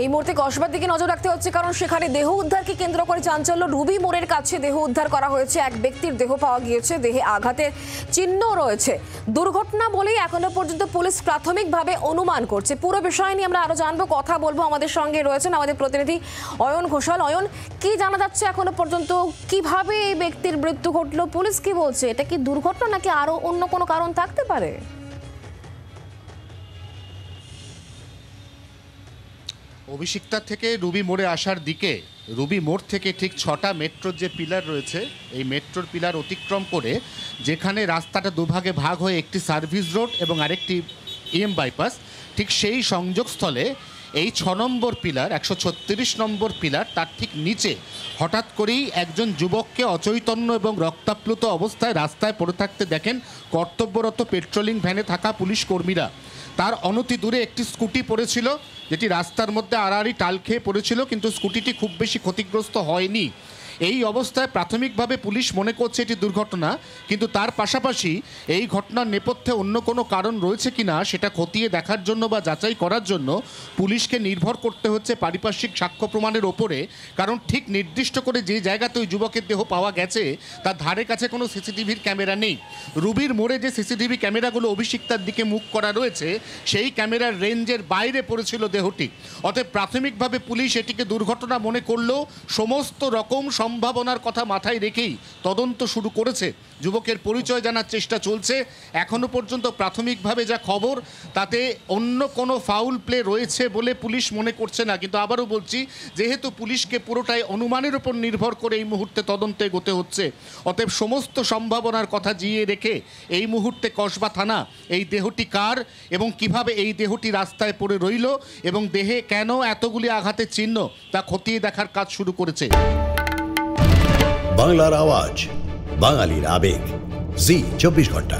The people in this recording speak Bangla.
এই মুহূর্তে কসবার দিকে নজর রাখতে হচ্ছে, কারণ সেখানে দেহ উদ্ধারকে কেন্দ্র করে চাঞ্চল্য। রুবি মোড়ের কাছে দেহ উদ্ধার করা হয়েছে, এক ব্যক্তির দেহ পাওয়া গিয়েছে, দেহে আঘাতের চিহ্ন রয়েছে। দুর্ঘটনা বলেই এখনো পর্যন্ত পুলিশ প্রাথমিকভাবে অনুমান করছে। পুরো বিষয় নিয়ে আমরা আরো জানবো, কথা বলবো। আমাদের সঙ্গে রয়েছেন আমাদের প্রতিনিধি অয়ন ঘোষাল। অয়ন, কি জানা যাচ্ছে এখনো পর্যন্ত, কিভাবে এই ব্যক্তির মৃত্যু ঘটলো? পুলিশ কি বলছে? এটা কি দুর্ঘটনা নাকি আরো অন্য কোনো কারণ থাকতে পারে? অভিষিক্তা থেকে রুবি মোড়ে আসার দিকে, রুবি মোড় থেকে ঠিক 6টা মেট্রোর যে পিলার রয়েছে, এই মেট্রোর পিলার অতিক্রম করে যেখানে রাস্তাটা দুভাগে ভাগ হয়ে একটি সার্ভিস রোড এবং আরেকটি EM বাইপাস, ঠিক সেই সংযোগস্থলে এই 6 নম্বর পিলার, 136 নম্বর পিলার, তার ঠিক নিচে হঠাৎ করেই একজন যুবককে অচৈতন্য এবং রক্তাপ্লুত অবস্থায় রাস্তায় পড়ে থাকতে দেখেন কর্তব্যরত পেট্রোলিং ভ্যানে থাকা পুলিশ কর্মীরা। তার অনতি দূরে একটি স্কুটি পড়েছিল, যেটি রাস্তার মধ্যে আড়াআড়ি টাল খেয়ে পড়েছিল, কিন্তু স্কুটিটি খুব বেশি ক্ষতিগ্রস্ত হয়নি। এই অবস্থায় প্রাথমিকভাবে পুলিশ মনে করছে এটি দুর্ঘটনা, কিন্তু তার পাশাপাশি এই ঘটনার নেপথ্যে অন্য কোনো কারণ রয়েছে কিনা সেটা খতিয়ে দেখার জন্য বা যাচাই করার জন্য পুলিশকে নির্ভর করতে হচ্ছে পারিপার্শ্বিক সাক্ষ্য প্রমাণের ওপরে। কারণ ঠিক নির্দিষ্ট করে যে জায়গাতে ওই যুবকের দেহ পাওয়া গেছে তার ধারে কাছে কোনো সিসিটিভির ক্যামেরা নেই। রুবির মোড়ে যে সিসিটিভি ক্যামেরাগুলো অভিষিক্তার দিকে মুখ করা রয়েছে, সেই ক্যামেরার রেঞ্জের বাইরে পড়েছিল দেহটি। অতএব প্রাথমিকভাবে পুলিশ এটিকে দুর্ঘটনা মনে করলেও সমস্ত রকম সম্ভাবনার কথা মাথায় রেখেই তদন্ত শুরু করেছে। যুবকের পরিচয় জানার চেষ্টা চলছে। এখনো পর্যন্ত প্রাথমিকভাবে যা খবর, তাতে অন্য কোনো ফাউল প্লে রয়েছে বলে পুলিশ মনে করছে না। কিন্তু আবারও বলছি, যেহেতু পুলিশকে পুরোটাই অনুমানের উপর নির্ভর করে এই মুহূর্তে তদন্তে এগোতে হচ্ছে, অতএব সমস্ত সম্ভাবনার কথা জিইয়ে রেখে এই মুহূর্তে কসবা থানা এই দেহটি কার এবং কিভাবে এই দেহটি রাস্তায় পড়ে রইল এবং দেহে কেন এতগুলি আঘাতের চিহ্ন তা খতিয়ে দেখার কাজ শুরু করেছে। বাংলার আওয়াজ, বাঙালির আবেগ, জি 24 ঘন্টা।